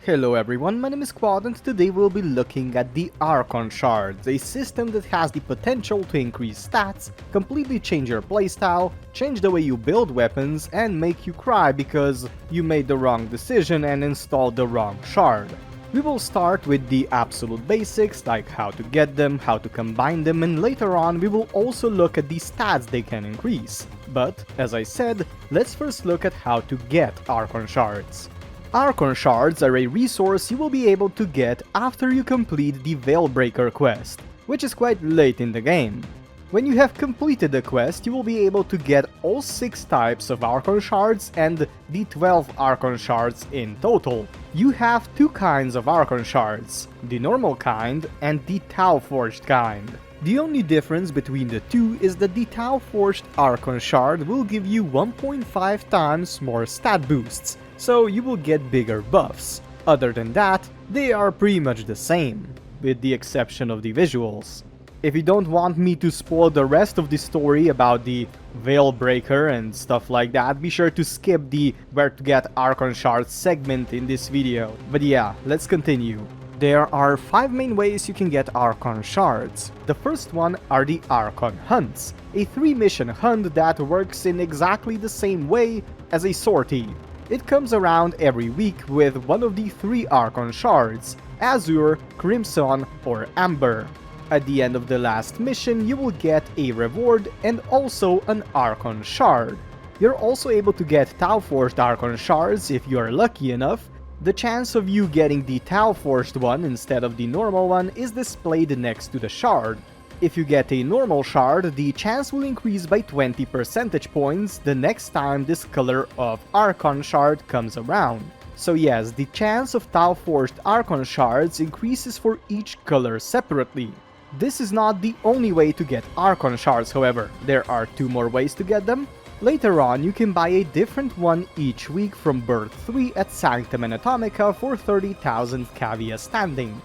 Hello everyone, my name is Quad and today we'll be looking at the Archon Shards, a system that has the potential to increase stats, completely change your playstyle, change the way you build weapons, and make you cry because you made the wrong decision and installed the wrong shard. We will start with the absolute basics, like how to get them, how to combine them, and later on we will also look at the stats they can increase. But, as I said, let's first look at how to get Archon Shards. Archon Shards are a resource you will be able to get after you complete the Veilbreaker quest, which is quite late in the game. When you have completed the quest, you will be able to get all 6 types of Archon Shards and the 12 Archon Shards in total. You have 2 kinds of Archon Shards, the normal kind and the Tau Forged kind. The only difference between the two is that the Tau Forged Archon Shard will give you 1.5 times more stat boosts, so you will get bigger buffs. Other than that, they are pretty much the same, with the exception of the visuals. If you don't want me to spoil the rest of the story about the Veilbreaker and stuff like that, be sure to skip the Where to Get Archon Shards segment in this video. But yeah, let's continue. There are 5 main ways you can get Archon Shards. The first one are the Archon Hunts, a 3-mission hunt that works in exactly the same way as a sortie. It comes around every week with one of the 3 Archon Shards, Azure, Crimson, or Amber. At the end of the last mission, you will get a reward and also an Archon Shard. You're also able to get Tau Forged Archon Shards if you are lucky enough. The chance of you getting the Tau Forged one instead of the normal one is displayed next to the shard. If you get a normal shard, the chance will increase by 20 percentage points the next time this color of Archon Shard comes around. So yes, the chance of Tau Forged Archon Shards increases for each color separately. This is not the only way to get Archon Shards, however. There are 2 more ways to get them. Later on, you can buy a different one each week from Birth 3 at Sanctum and Atomica for 30,000 Cavia standing.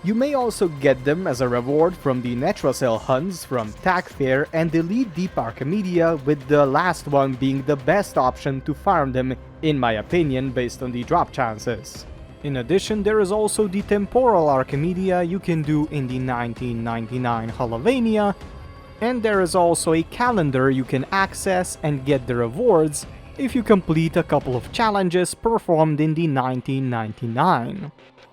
You may also get them as a reward from the Netrocell hunts from Tag Fair and Elite Deep Archimedia, with the last one being the best option to farm them in my opinion based on the drop chances. In addition, there is also the Temporal Archimedia you can do in the 1999 Holovania, and there is also a calendar you can access and get the rewards if you complete a couple of challenges performed in the 1999.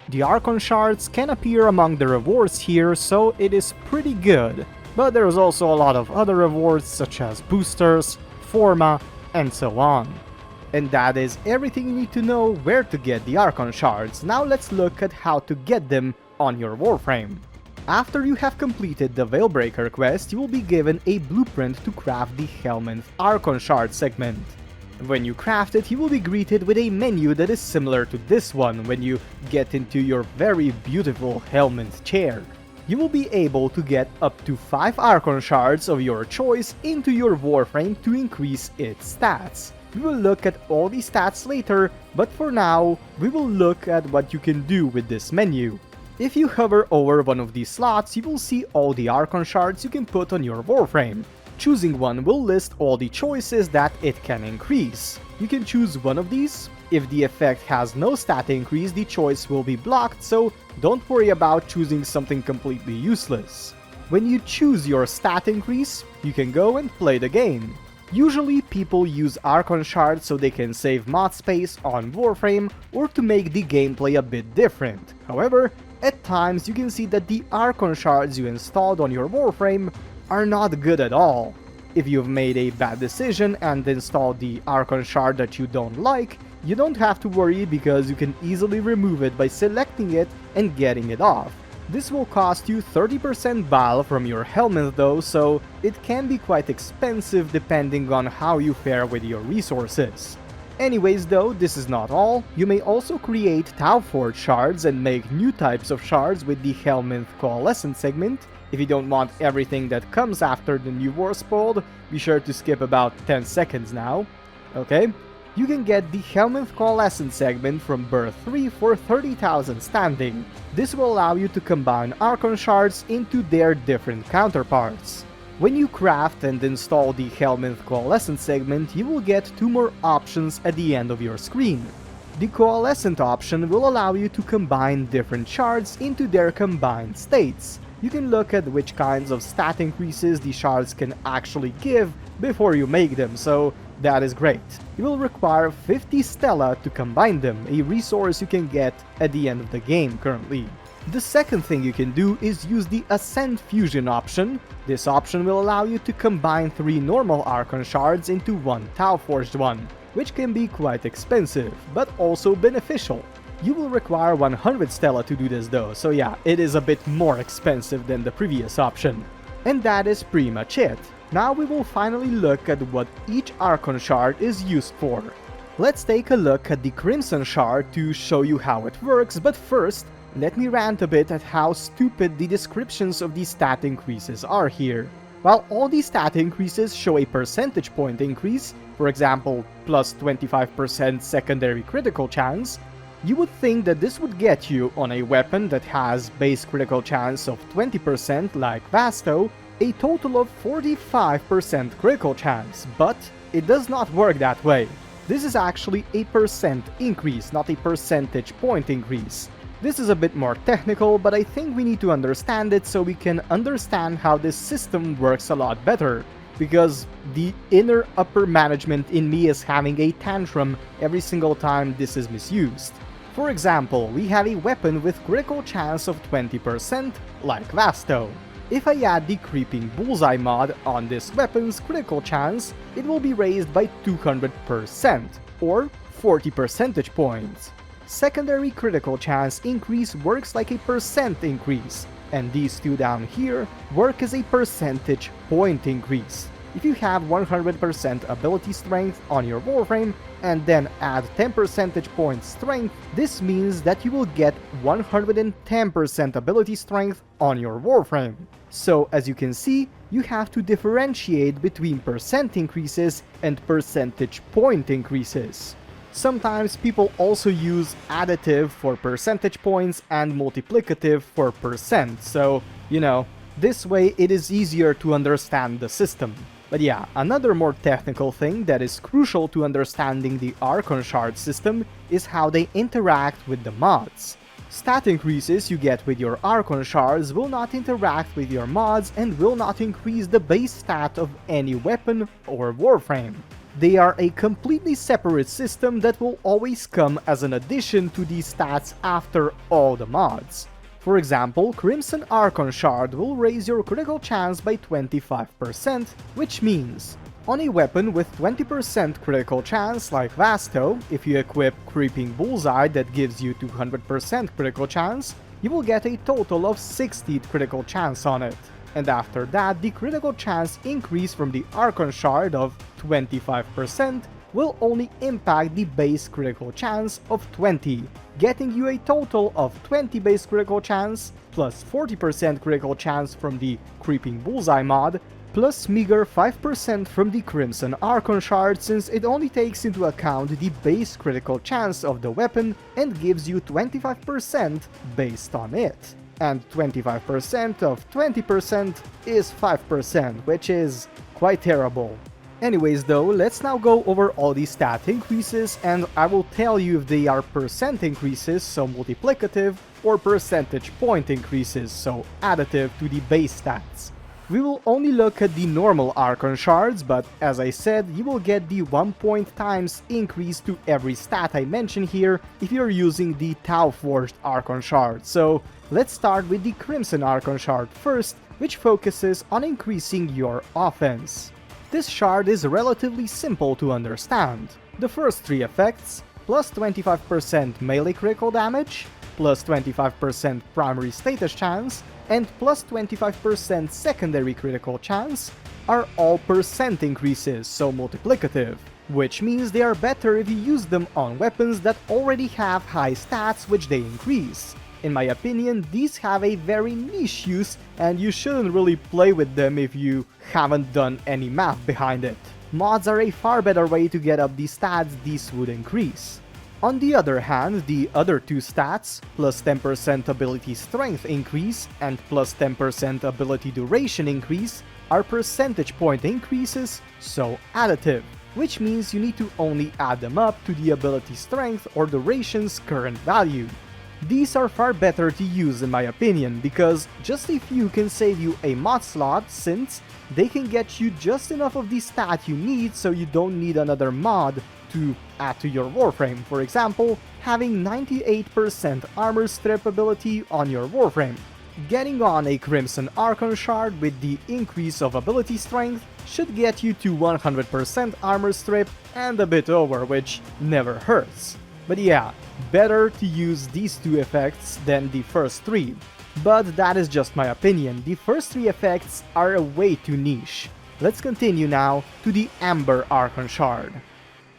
The Archon Shards can appear among the rewards here, so it is pretty good, but there is also a lot of other rewards such as boosters, forma, and so on. And that is everything you need to know where to get the Archon Shards. Now let's look at how to get them on your Warframe. After you have completed the Veilbreaker quest, you will be given a blueprint to craft the Helminth Archon Shard segment. When you craft it, you will be greeted with a menu that is similar to this one when you get into your very beautiful Helminth chair. You will be able to get up to 5 Archon Shards of your choice into your Warframe to increase its stats. We will look at all the stats later, but for now, we will look at what you can do with this menu. If you hover over one of these slots, you will see all the Archon Shards you can put on your Warframe. Choosing one will list all the choices that it can increase. You can choose one of these. If the effect has no stat increase, the choice will be blocked, so don't worry about choosing something completely useless. When you choose your stat increase, you can go and play the game. Usually people use Archon Shards so they can save mod space on Warframe or to make the gameplay a bit different. However, at times you can see that the Archon Shards you installed on your Warframe are not good at all. If you've made a bad decision and installed the Archon Shard that you don't like, you don't have to worry because you can easily remove it by selecting it and getting it off. This will cost you 30% BAL from your Helminth though, so it can be quite expensive depending on how you fare with your resources. Anyways though, this is not all. You may also create Tau Forged Shards and make new types of shards with the Helminth Coalescent segment. If you don't want everything that comes after the new war spoiled, be sure to skip about 10 seconds now. Okay? You can get the Helminth Coalescent segment from Birth 3 for 30,000 standing. This will allow you to combine Archon Shards into their different counterparts. When you craft and install the Helminth Coalescent segment, you will get 2 more options at the end of your screen. The Coalescent option will allow you to combine different shards into their combined states. You can look at which kinds of stat increases the shards can actually give before you make them, so that is great. You will require 50 Stella to combine them, a resource you can get at the end of the game currently. The second thing you can do is use the Ascent Fusion option. This option will allow you to combine 3 normal Archon Shards into one Tau Forged one, which can be quite expensive, but also beneficial. You will require 100 Stella to do this though, so yeah, it is a bit more expensive than the previous option. And that is pretty much it. Now we will finally look at what each Archon Shard is used for. Let's take a look at the Crimson Shard to show you how it works, but first, let me rant a bit at how stupid the descriptions of these stat increases are here. While all these stat increases show a percentage point increase, for example, plus 25% secondary critical chance, you would think that this would get you on a weapon that has base critical chance of 20% like Vasto, a total of 45% critical chance, but it does not work that way. This is actually a percent increase, not a percentage point increase. This is a bit more technical, but I think we need to understand it so we can understand how this system works a lot better. Because the inner upper management in me is having a tantrum every single time this is misused. For example, we have a weapon with critical chance of 20%, like Vasto. If I add the Creeping Bullseye mod on this weapon's critical chance, it will be raised by 200%, or 40 percentage points. Secondary critical chance increase works like a percent increase, and these two down here work as a percentage point increase. If you have 100% ability strength on your Warframe and then add 10 percentage points strength, this means that you will get 110% ability strength on your Warframe. So as you can see, you have to differentiate between percent increases and percentage point increases. Sometimes people also use additive for percentage points and multiplicative for percent, so, this way it is easier to understand the system. But yeah, another more technical thing that is crucial to understanding the Archon Shard system is how they interact with the mods. Stat increases you get with your Archon Shards will not interact with your mods and will not increase the base stat of any weapon or Warframe. They are a completely separate system that will always come as an addition to these stats after all the mods. For example, Crimson Archon Shard will raise your critical chance by 25%, which means, on a weapon with 20% critical chance like Vasto, if you equip Creeping Bullseye that gives you 200% critical chance, you will get a total of 60 critical chance on it. And after that, the critical chance increase from the Archon Shard of 25% will only impact the base critical chance of 20, getting you a total of 20 base critical chance, plus 40% critical chance from the Creeping Bullseye mod, plus meager 5% from the Crimson Archon Shard since it only takes into account the base critical chance of the weapon and gives you 25% based on it. And 25% of 20% is 5%, which is quite terrible. Anyways though, let's now go over all these stat increases and I will tell you if they are percent increases, so multiplicative, or percentage point increases, so additive to the base stats. We will only look at the normal Archon Shards, but as I said, you will get the 1 point times increase to every stat I mention here if you're using the Tau Forged Archon Shard. So let's start with the Crimson Archon Shard first, which focuses on increasing your offense. This shard is relatively simple to understand. The first three effects, plus 25% melee critical damage, plus 25% primary status chance, and plus 25% secondary critical chance, are all percent increases, so multiplicative, which means they are better if you use them on weapons that already have high stats which they increase. In my opinion, these have a very niche use and you shouldn't really play with them if you haven't done any math behind it. Mods are a far better way to get up the stats these would increase. On the other hand, the other two stats, plus 10% ability strength increase and plus 10% ability duration increase, are percentage point increases, so additive. which means you need to only add them up to the ability strength or duration's current value. These are far better to use in my opinion, because just a few can save you a mod slot, since they can get you just enough of the stat you need so you don't need another mod to add to your Warframe. For example, having 98% armor strip ability on your Warframe. Getting on a Crimson Archon Shard with the increase of ability strength should get you to 100% armor strip and a bit over, which never hurts. But yeah, better to use these two effects than the first three. But that is just my opinion, the first three effects are way too niche. Let's continue now to the Amber Archon Shard.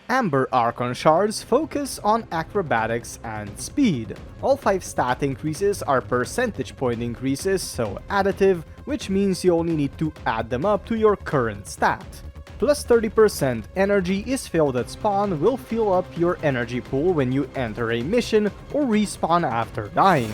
Amber Archon Shards focus on acrobatics and speed. All 5 stat increases are percentage point increases, so additive, which means you only need to add them up to your current stat. Plus 30% energy is filled at spawn will fill up your energy pool when you enter a mission or respawn after dying.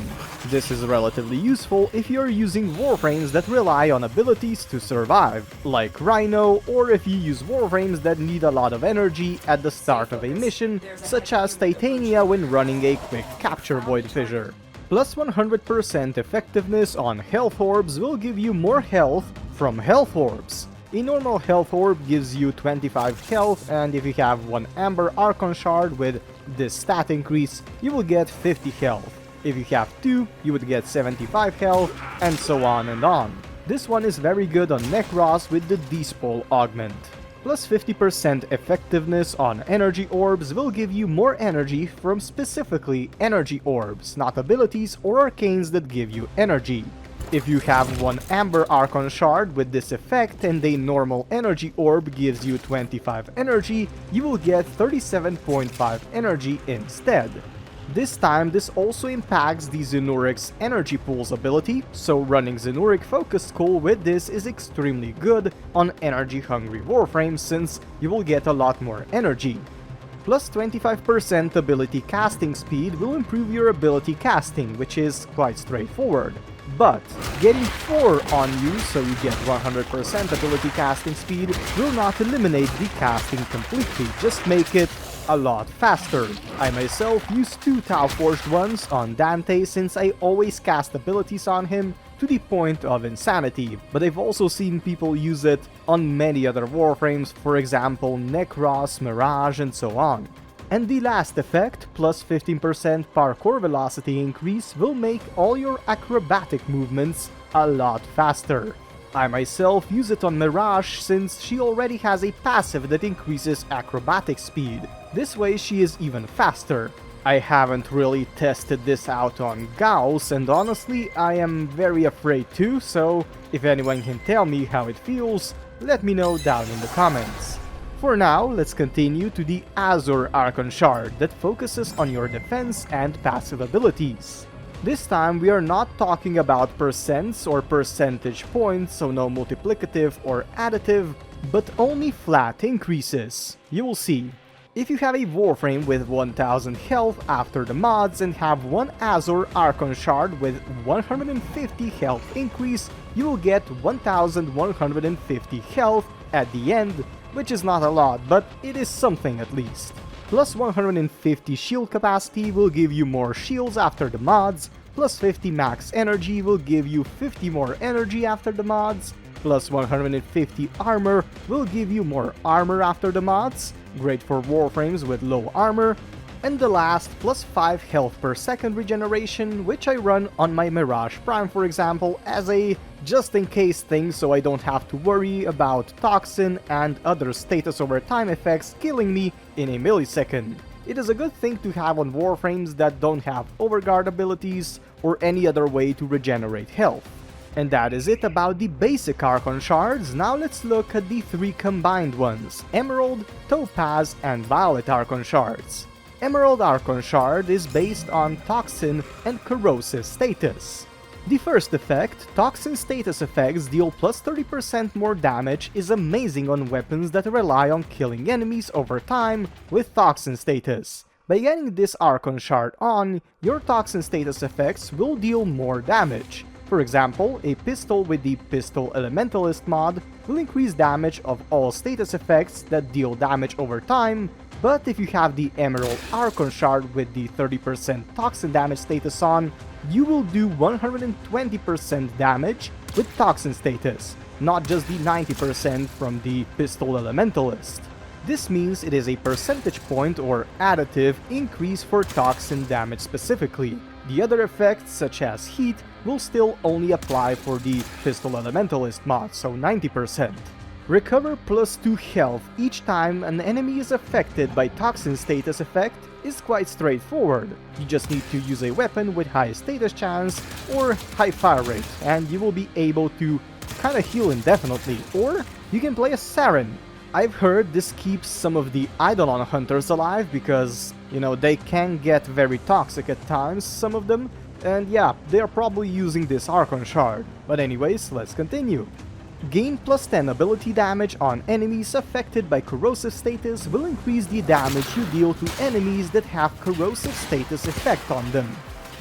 This is relatively useful if you're using Warframes that rely on abilities to survive, like Rhino, or if you use Warframes that need a lot of energy at the start of a mission, such as Titania when running a quick capture void fissure. Plus 100% effectiveness on health orbs will give you more health from health orbs. A normal health orb gives you 25 health, and if you have one Amber Archon Shard with this stat increase, you will get 50 health. If you have 2, you would get 75 health, and so on and on. This one is very good on Necros with the Despol augment. Plus 50% effectiveness on energy orbs will give you more energy from specifically energy orbs, not abilities or arcanes that give you energy. If you have one Amber Archon Shard with this effect and a normal energy orb gives you 25 energy, you will get 37.5 energy instead. This time this also impacts the Zenuric's energy pools ability, so running Zenuric Focus Coal with this is extremely good on energy hungry Warframes since you will get a lot more energy. Plus 25% ability casting speed will improve your ability casting, which is quite straightforward. But getting 4 on you so you get 100% ability casting speed will not eliminate the casting completely, just make it a lot faster. I myself use 2 Tau Forged ones on Dante since I always cast abilities on him to the point of insanity, but I've also seen people use it on many other Warframes, for example Necros, Mirage and so on. And the last effect, plus 15% parkour velocity increase, will make all your acrobatic movements a lot faster. I myself use it on Mirage since she already has a passive that increases acrobatic speed. This way she is even faster. I haven't really tested this out on Gauss, and honestly I am very afraid too, so if anyone can tell me how it feels, let me know down in the comments. For now, let's continue to the Azure Archon Shard that focuses on your defense and passive abilities. This time we are not talking about percents or percentage points, so no multiplicative or additive, but only flat increases. You will see. If you have a Warframe with 1000 health after the mods and have one Azure Archon Shard with 150 health increase, you will get 1150 health at the end, which is not a lot, but it is something at least. Plus 150 shield capacity will give you more shields after the mods, plus 50 max energy will give you 50 more energy after the mods, plus 150 armor will give you more armor after the mods, great for Warframes with low armor, and the last, plus 5 health per second regeneration, which I run on my Mirage Prime for example as a just in case thing, so I don't have to worry about Toxin and other status over time effects killing me in a millisecond. It is a good thing to have on Warframes that don't have overguard abilities or any other way to regenerate health. And that is it about the basic Archon Shards. Now let's look at the 3 combined ones, Emerald, Topaz and Violet Archon Shards. Emerald Archon Shard is based on Toxin and Corrosive status. The first effect, Toxin status effects deal plus 30% more damage, is amazing on weapons that rely on killing enemies over time with Toxin status. By getting this Archon Shard on, your Toxin status effects will deal more damage. For example, a pistol with the Pistol Elementalist mod will increase damage of all status effects that deal damage over time, but if you have the Emerald Archon Shard with the 30% Toxin damage status on, you will do 120% damage with Toxin status, not just the 90% from the Pistol Elementalist. This means it is a percentage point or additive increase for Toxin damage specifically. The other effects, such as heat, will still only apply for the Pistol Elementalist mod, so 90%. Recover plus 2 health each time an enemy is affected by Toxin status effect is quite straightforward. You just need to use a weapon with high status chance or high fire rate, and you will be able to kinda heal indefinitely. Or you can play a Saren. I've heard this keeps some of the Eidolon hunters alive because, you know, they can get very toxic at times, some of them, and yeah, they are probably using this Archon Shard. But anyways, let's continue. Gain plus 10 ability damage on enemies affected by corrosive status will increase the damage you deal to enemies that have corrosive status effect on them.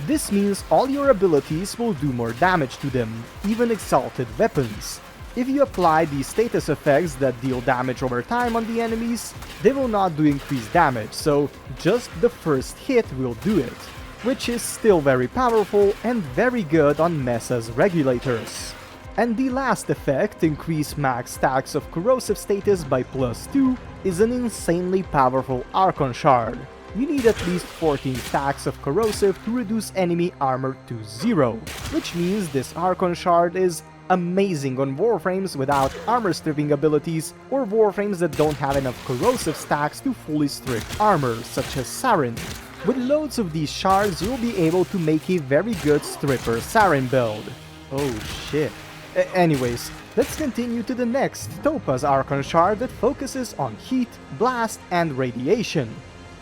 This means all your abilities will do more damage to them, even exalted weapons. If you apply the status effects that deal damage over time on the enemies, they will not do increased damage, so just the first hit will do it, which is still very powerful and very good on Messa's regulators. And the last effect, increase max stacks of corrosive status by +2, is an insanely powerful Archon Shard. You need at least 14 stacks of corrosive to reduce enemy armor to 0, which means this Archon Shard is amazing on Warframes without armor stripping abilities, or Warframes that don't have enough corrosive stacks to fully strip armor, such as Saren. With loads of these shards, you'll be able to make a very good stripper Saren build. Oh shit. Anyways, let's continue to the next Topaz Archon Shard that focuses on heat, blast, and radiation.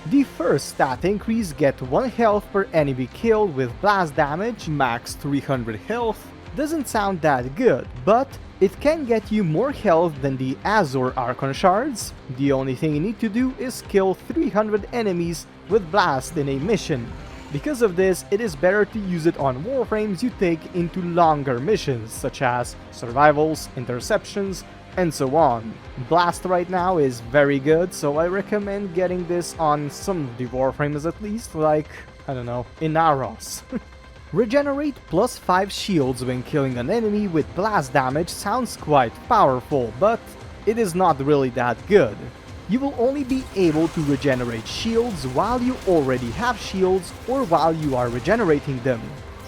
The first stat increase, get 1 health per enemy killed with blast damage, max 300 health, doesn't sound that good, but it can get you more health than the Azure Archon Shards. The only thing you need to do is kill 300 enemies with blast in a mission. Because of this, it is better to use it on Warframes you take into longer missions, such as survivals, interceptions, and so on. Blast right now is very good, so I recommend getting this on some of the Warframes at least, like, I don't know, Inaros. Regenerate plus 5 shields when killing an enemy with blast damage sounds quite powerful, but it is not really that good. You will only be able to regenerate shields while you already have shields or while you are regenerating them,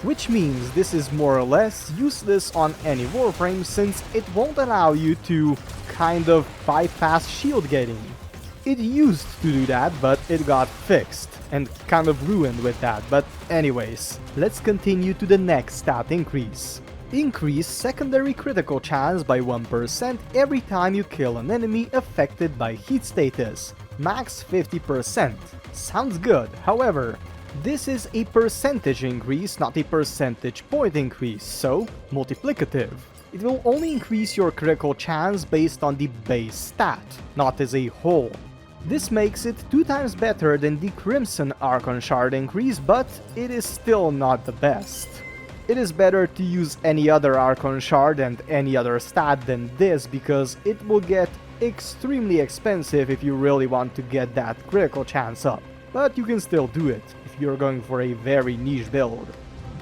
which means this is more or less useless on any Warframe since it won't allow you to kind of bypass shield getting. It used to do that, but it got fixed and kind of ruined with that. But anyways, let's continue to the next stat increase. Increase secondary critical chance by 1% every time you kill an enemy affected by heat status, max 50%. Sounds good, however, this is a percentage increase, not a percentage point increase, so multiplicative. It will only increase your critical chance based on the base stat, not as a whole. This makes it 2 times better than the Crimson Archon Shard increase, but it is still not the best. It is better to use any other Archon Shard and any other stat than this because it will get extremely expensive if you really want to get that critical chance up. But you can still do it if you're going for a very niche build.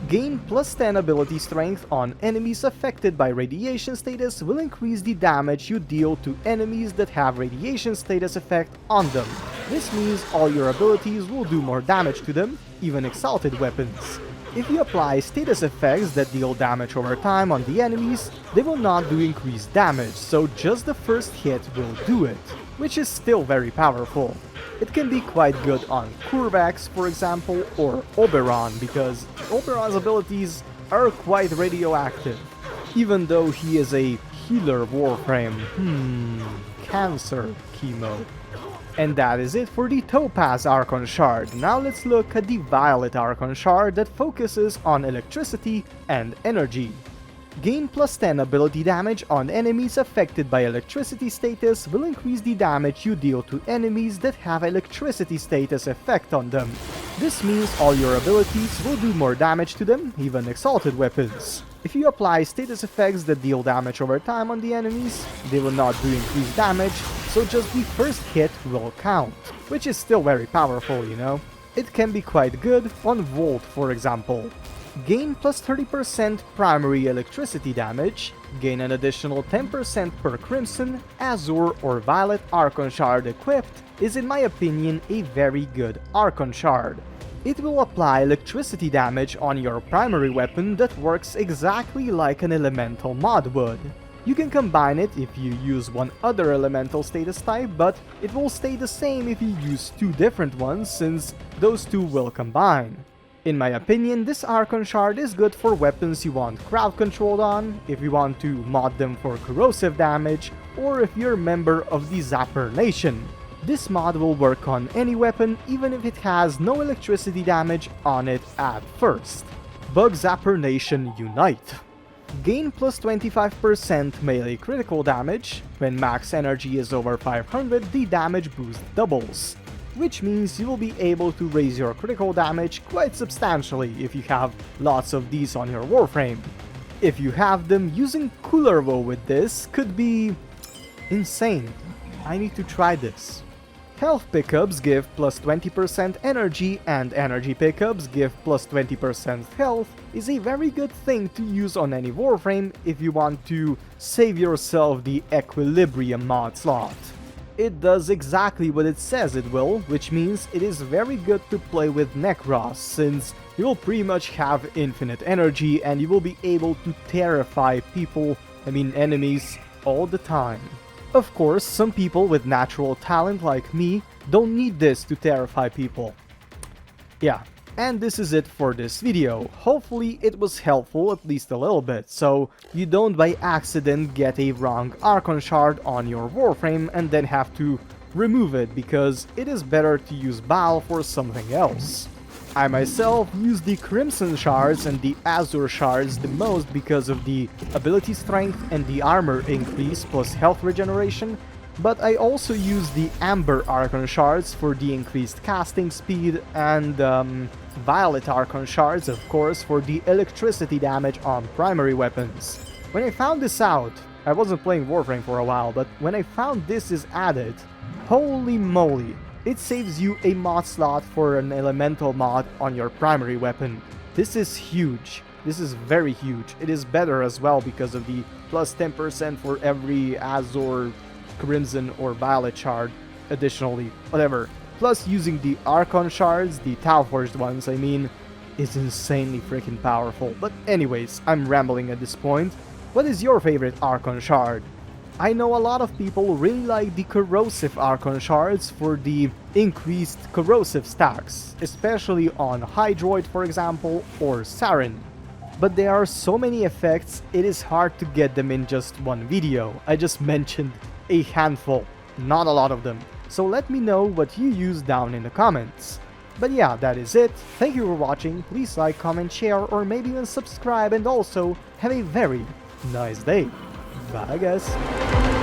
Gain plus 10 ability strength on enemies affected by radiation status will increase the damage you deal to enemies that have radiation status effect on them. This means all your abilities will do more damage to them, even exalted weapons. If you apply status effects that deal damage over time on the enemies, they will not do increased damage, so just the first hit will do it, which is still very powerful. It can be quite good on Kurvax, for example, or Oberon, because Oberon's abilities are quite radioactive, even though he is a healer Warframe. Cancer chemo. And that is it for the Topaz Archon Shard. Now let's look at the Violet Archon Shard that focuses on electricity and energy. Gain plus 10 ability damage on enemies affected by electricity status will increase the damage you deal to enemies that have electricity status effect on them. This means all your abilities will do more damage to them, even exalted weapons. If you apply status effects that deal damage over time on the enemies, they will not do increased damage, so just the first hit will count, which is still very powerful, you know? It can be quite good on Volt, for example. Gain plus 30% primary electricity damage, gain an additional 10% per Crimson, Azure or Violet Archon Shard equipped is in my opinion a very good Archon Shard. It will apply electricity damage on your primary weapon that works exactly like an elemental mod would. You can combine it if you use one other elemental status type, but it will stay the same if you use two different ones since those two will combine. In my opinion, this Archon Shard is good for weapons you want crowd controlled on, if you want to mod them for corrosive damage, or if you're a member of the Zapper Nation. This mod will work on any weapon even if it has no electricity damage on it at first. Bug Zapper Nation Unite. Gain plus 25% melee critical damage. When max energy is over 500, the damage boost doubles, which means you will be able to raise your critical damage quite substantially if you have lots of these on your Warframe. If you have them, using Cooler Woe with this could be insane. I need to try this. Health pickups give plus 20% energy and energy pickups give plus 20% health is a very good thing to use on any Warframe if you want to save yourself the Equilibrium mod slot. It does exactly what it says it will, which means it is very good to play with Necros, since you will pretty much have infinite energy and you will be able to terrify enemies, all the time. Of course, some people with natural talent like me don't need this to terrify people. Yeah, and this is it for this video. Hopefully it was helpful at least a little bit, so you don't by accident get a wrong Archon Shard on your Warframe and then have to remove it, because it is better to use Baal for something else. I myself use the Crimson Shards and the Azure Shards the most because of the ability strength and the armor increase plus health regeneration, but I also use the Amber Archon Shards for the increased casting speed and Violet Archon Shards, of course, for the electricity damage on primary weapons. When I found this out, I wasn't playing Warframe for a while, but when I found this is added, holy moly! It saves you a mod slot for an elemental mod on your primary weapon. This is huge. This is very huge. It is better as well because of the plus 10% for every Azure, Crimson or Violet Shard additionally, whatever. Plus using the Archon Shards, the Tau-forged ones, I mean, is insanely freaking powerful. But anyways, I'm rambling at this point. What is your favorite Archon Shard? I know a lot of people really like the corrosive Archon Shards for the increased corrosive stacks, especially on Hydroid for example, or Sarin. But there are so many effects, it is hard to get them in just one video. I just mentioned a handful, not a lot of them. So let me know what you use down in the comments. But yeah, that is it. Thank you for watching, please like, comment, share, or maybe even subscribe, and also have a very nice day. Bye guys.